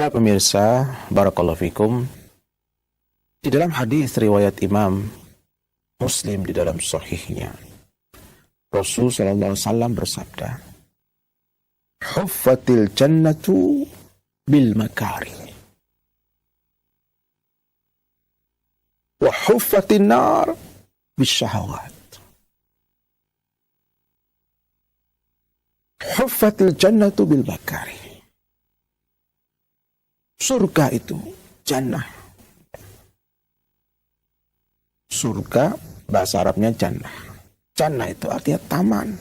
Para pemirsa, barakallahu fikum. Di dalam hadis riwayat Imam Muslim di dalam sahihnya, Rasul sallallahu alaihi wasallam bersabda, "Huffatil jannatu bil makari, wa huffatin nar bis syahawat." Huffatil jannatu bil makari. Surga itu jannah. Surga bahasa Arabnya jannah. Jannah itu artinya taman.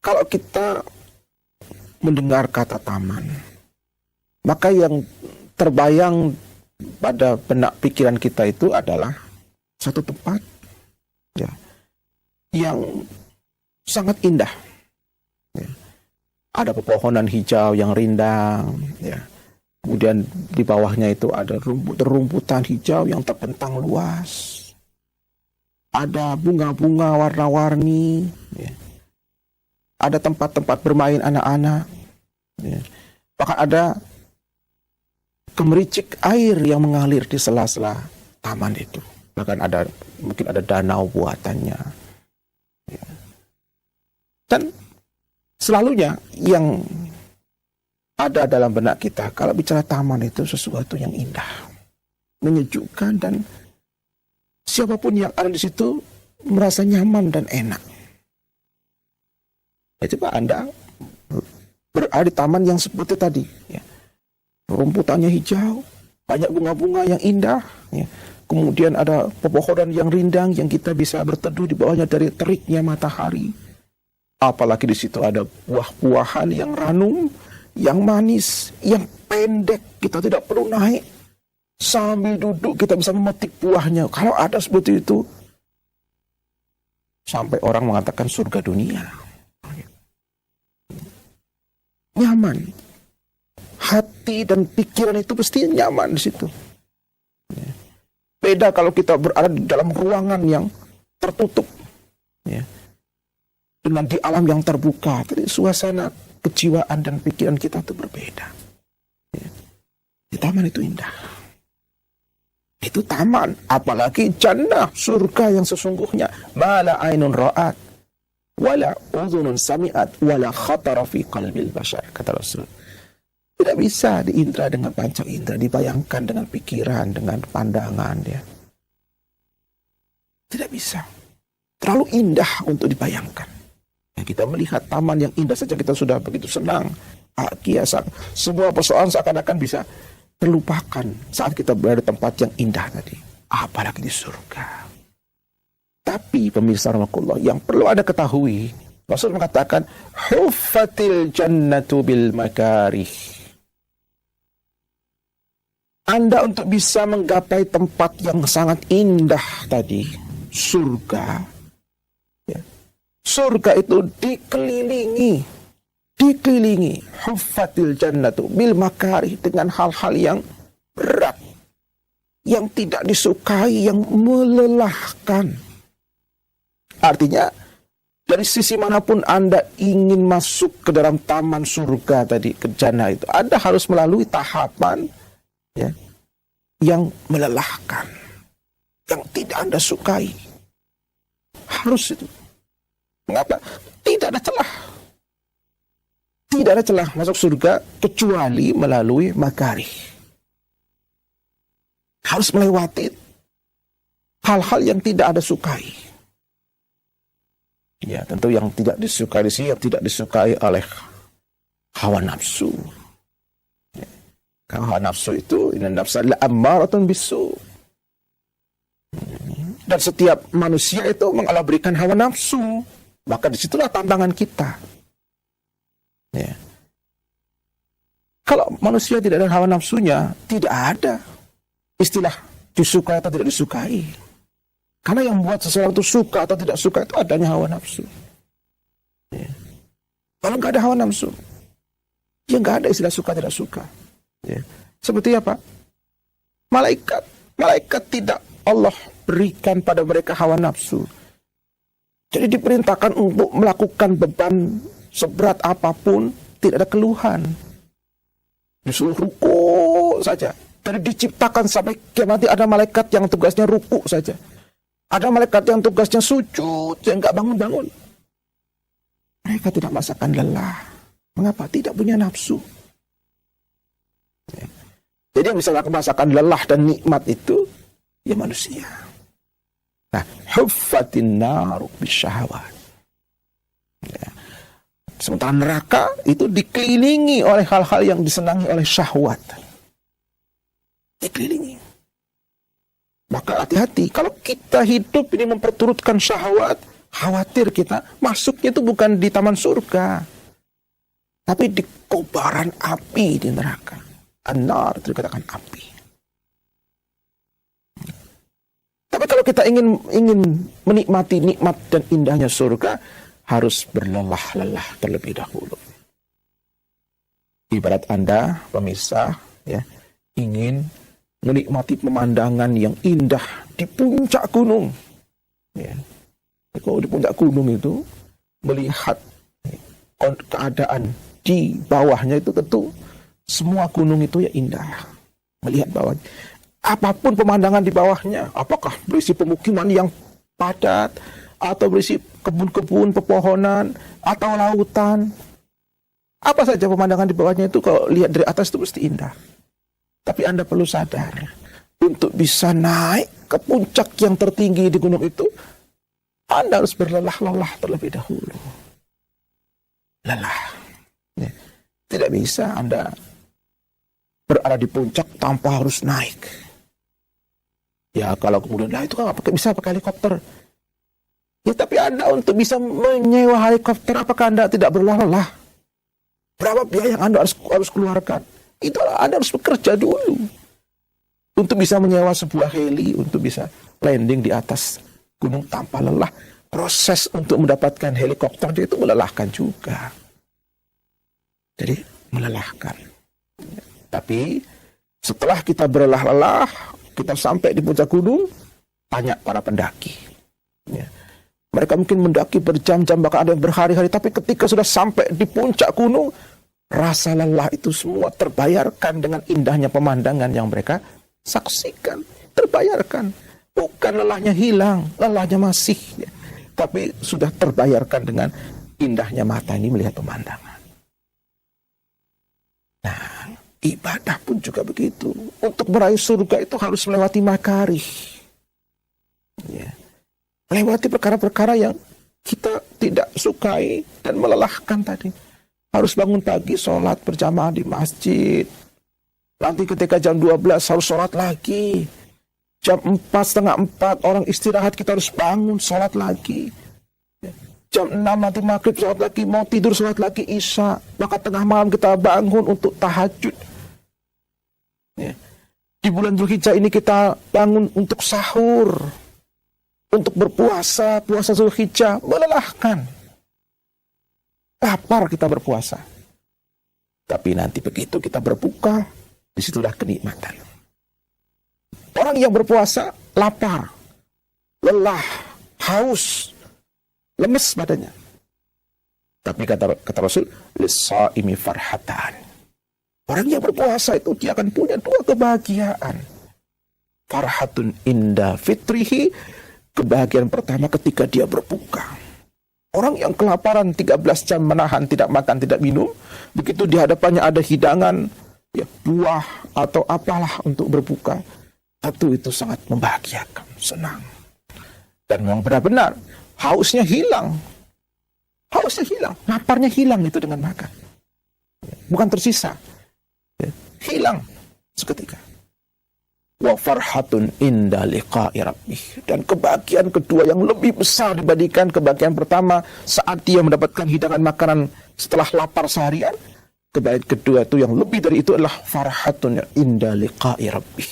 Kalau kita mendengar kata taman, maka yang terbayang pada benak pikiran kita itu adalah satu tempat ya, yang sangat indah. Ya. Ada pepohonan hijau yang rindang, ya. Kemudian di bawahnya itu ada rumputan hijau yang terbentang luas. Ada bunga-bunga warna-warni, ya. Ada tempat-tempat bermain anak-anak, ya. Bahkan ada gemericik air yang mengalir di sela-sela taman itu. Bahkan mungkin ada danau buatannya, ya. Dan selalunya yang ada dalam benak kita kalau bicara taman itu sesuatu yang indah, menyejukkan, dan siapapun yang ada di situ merasa nyaman dan enak. Ya, coba Anda berada di taman yang seperti tadi, ya. Rumputannya hijau, banyak bunga-bunga yang indah, ya. Kemudian ada pepohonan yang rindang yang kita bisa berteduh di bawahnya dari teriknya matahari. Apalagi di situ ada buah-buahan yang ranum, yang manis, yang pendek. Kita tidak perlu naik. Sambil duduk kita bisa memetik buahnya. Kalau ada seperti itu, sampai orang mengatakan surga dunia. Nyaman. Hati dan pikiran itu pasti nyaman di situ. Beda kalau kita berada di dalam ruangan yang tertutup, ya, dengan di alam yang terbuka. Jadi suasana kejiwaan dan pikiran kita itu berbeda. Ya. Di taman itu indah. Itu taman, apalagi jannah, surga yang sesungguhnya. Mala ainun ra'at, wala udhunun sami'at, wala khatara fi qalbil bashar, kata Rasul. Tidak bisa diindra dengan panca indera, dibayangkan dengan pikiran, dengan pandangan, ya. Tidak bisa. Terlalu indah untuk dibayangkan. Kita melihat taman yang indah saja kita sudah begitu senang. Kiasan. Semua persoalan seakan-akan bisa terlupakan saat kita berada di tempat yang indah tadi. Apalagi di surga. Tapi pemirsa rahmatullah, yang perlu Anda ketahui, Rasul mengatakan, huffatil jannatu bil makarih. Anda untuk bisa menggapai tempat yang sangat indah tadi, surga. Surga itu dikelilingi huffatil jannatu bil makarih, dengan hal-hal yang berat, yang tidak disukai, yang melelahkan. Artinya dari sisi manapun Anda ingin masuk ke dalam taman surga tadi, ke jannah itu, Anda harus melalui tahapan, ya, yang melelahkan, yang tidak Anda sukai. Harus itu. Mengapa? Tidak ada celah. Tidak ada celah masuk surga kecuali melalui makarih. Harus melewati hal-hal yang tidak Anda sukai. Ya, tentu yang tidak disukai di sini, yang tidak disukai oleh hawa nafsu. Ya. Hawa nafsu itu, inna nafsa la'ammaratun bisu. Dan setiap manusia itu mengalami berikan hawa nafsu. Maka disitulah tantangan kita. Ya. Kalau manusia tidak ada hawa nafsunya, tidak ada istilah disukai atau tidak disukai. Karena yang membuat seseorang itu suka atau tidak suka itu adanya hawa nafsu. Ya. Kalau nggak ada hawa nafsu, ya nggak ada istilah suka tidak suka. Ya. Seperti apa? Malaikat tidak Allah berikan pada mereka hawa nafsu. Jadi diperintahkan untuk melakukan beban seberat apapun, tidak ada keluhan. Disuruh ruku saja. Dari diciptakan sampai kiamat nanti ada malaikat yang tugasnya ruku saja. Ada malaikat yang tugasnya sujud, yang nggak bangun-bangun. Mereka tidak merasakan lelah. Mengapa? Tidak punya nafsu. Ya. Jadi yang bisa merasakan lelah dan nikmat itu, ya manusia. Nah, huffatin naru bisyahawat. Ya. Sementara neraka itu dikelilingi oleh hal-hal yang disenangi oleh syahwat. Dikelilingi. Maka hati-hati, kalau kita hidup ini memperturutkan syahwat, khawatir kita masuknya itu bukan di taman surga, tapi di kobaran api di neraka. An-nar itu dikatakan api. Tapi kalau kita ingin menikmati nikmat dan indahnya surga, harus berlelah-lelah terlebih dahulu. Ibarat Anda, pemirsa, ya, ingin menikmati pemandangan yang indah di puncak gunung. Ya. Kalau di puncak gunung itu, melihat keadaan di bawahnya itu tentu semua gunung itu ya indah. Melihat bawahnya. Apapun pemandangan di bawahnya, apakah berisi pemukiman yang padat, atau berisi kebun-kebun, pepohonan, atau lautan. Apa saja pemandangan di bawahnya itu kalau lihat dari atas itu mesti indah. Tapi Anda perlu sadar, untuk bisa naik ke puncak yang tertinggi di gunung itu, Anda harus berlelah-lelah terlebih dahulu. Lelah. Ya. Tidak bisa Anda berada di puncak tanpa harus naik. Ya kalau kemudian, nah itu kan bisa pakai helikopter. Ya tapi Anda untuk bisa menyewa helikopter, apakah Anda tidak berlelah-lelah? Berapa biaya yang Anda harus keluarkan? Itulah Anda harus bekerja dulu. Untuk bisa menyewa sebuah heli, untuk bisa landing di atas gunung tanpa lelah. Proses untuk mendapatkan helikopter itu melelahkan juga. Jadi melelahkan. Tapi setelah kita berlelah-lelah, kita sampai di puncak gunung, tanya para pendaki. Ya. Mereka mungkin mendaki berjam-jam, bahkan ada yang berhari-hari, tapi ketika sudah sampai di puncak gunung, rasa lelah itu semua terbayarkan dengan indahnya pemandangan yang mereka saksikan. Terbayarkan. Bukan lelahnya hilang, lelahnya masih. Ya. Tapi sudah terbayarkan dengan indahnya mata ini melihat pemandangan. Nah, ibadah pun juga begitu. Untuk meraih surga itu harus melewati makarih. Ya. Melewati perkara-perkara yang kita tidak sukai dan melelahkan tadi. Harus bangun pagi, sholat berjamaah di masjid. Nanti ketika jam 12 harus sholat lagi. Jam 4, setengah 4 orang istirahat, kita harus bangun, sholat lagi. Jam 6 nanti maghrib, sholat lagi. Mau tidur, sholat lagi isya. Maka tengah malam kita bangun untuk tahajud. Ya. Di bulan Dzulhijjah ini kita bangun untuk sahur. Untuk berpuasa, puasa Dzulhijjah. Melelahkan. Lapar kita berpuasa. Tapi nanti begitu kita berbuka, disitulah kenikmatan. Orang yang berpuasa lapar, lelah, haus, lemes badannya. Tapi kata Rasul, lis-shaimi farhatan. Orang yang berpuasa itu dia akan punya dua kebahagiaan. Farhatun inda fitrihi, kebahagiaan pertama ketika dia berbuka. Orang yang kelaparan 13 jam menahan tidak makan, tidak minum, begitu di hadapannya ada hidangan, ya, buah atau apalah untuk berbuka, tentu itu sangat membahagiakan, senang. Dan memang benar-benar hausnya hilang. Hausnya hilang, laparnya hilang itu dengan makan. Bukan tersisa. Hilang seketika. Wa farhatun inda liqa'i rabbih. Dan kebahagiaan kedua yang lebih besar dibandingkan kebahagiaan pertama saat dia mendapatkan hidangan makanan setelah lapar seharian. Kebahagiaan kedua itu yang lebih dari itu adalah farhatun inda liqa'i rabbih.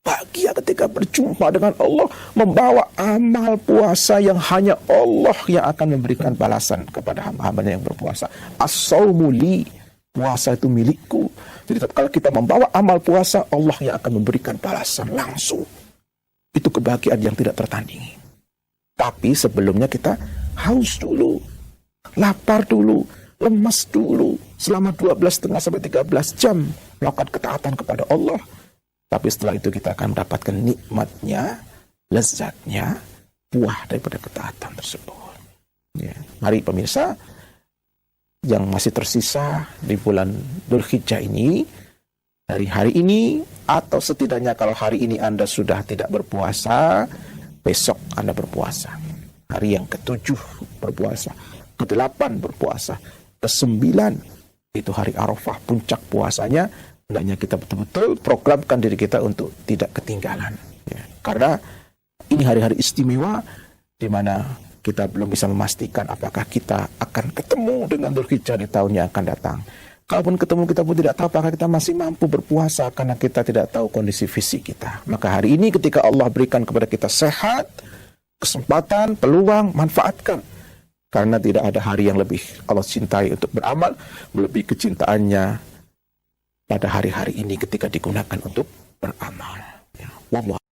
Bahagia ketika berjumpa dengan Allah, membawa amal puasa yang hanya Allah yang akan memberikan balasan kepada hamba-hambanya yang berpuasa. As-shaumu li, puasa itu milikku. Jadi kalau kita membawa amal puasa, Allah yang akan memberikan balasan langsung. Itu kebahagiaan yang tidak tertandingi. Tapi sebelumnya kita haus dulu, lapar dulu, lemas dulu, selama 12,5 sampai 13 jam. melakukan ketaatan kepada Allah. Tapi setelah itu kita akan mendapatkan nikmatnya, lezatnya, buah daripada ketaatan tersebut. Ya. Mari pemirsa, yang masih tersisa di bulan Dzulhijjah ini, dari hari ini, atau setidaknya kalau hari ini Anda sudah tidak berpuasa, besok Anda berpuasa. Hari yang ke-7 berpuasa, ke-8 berpuasa, ke-9 itu hari Arafah, puncak puasanya. Hendaknya kita betul-betul programkan diri kita untuk tidak ketinggalan. Ya. Karena ini hari-hari istimewa di mana kita belum bisa memastikan apakah kita akan ketemu dengan Dzulhijjah di tahun yang akan datang. Kalaupun ketemu, kita pun tidak tahu apakah kita masih mampu berpuasa karena kita tidak tahu kondisi fisik kita. Maka hari ini ketika Allah berikan kepada kita sehat, kesempatan, peluang, manfaatkan. Karena tidak ada hari yang lebih Allah cintai untuk beramal, melebihi kecintaannya pada hari-hari ini ketika digunakan untuk beramal. Ya. Wallah.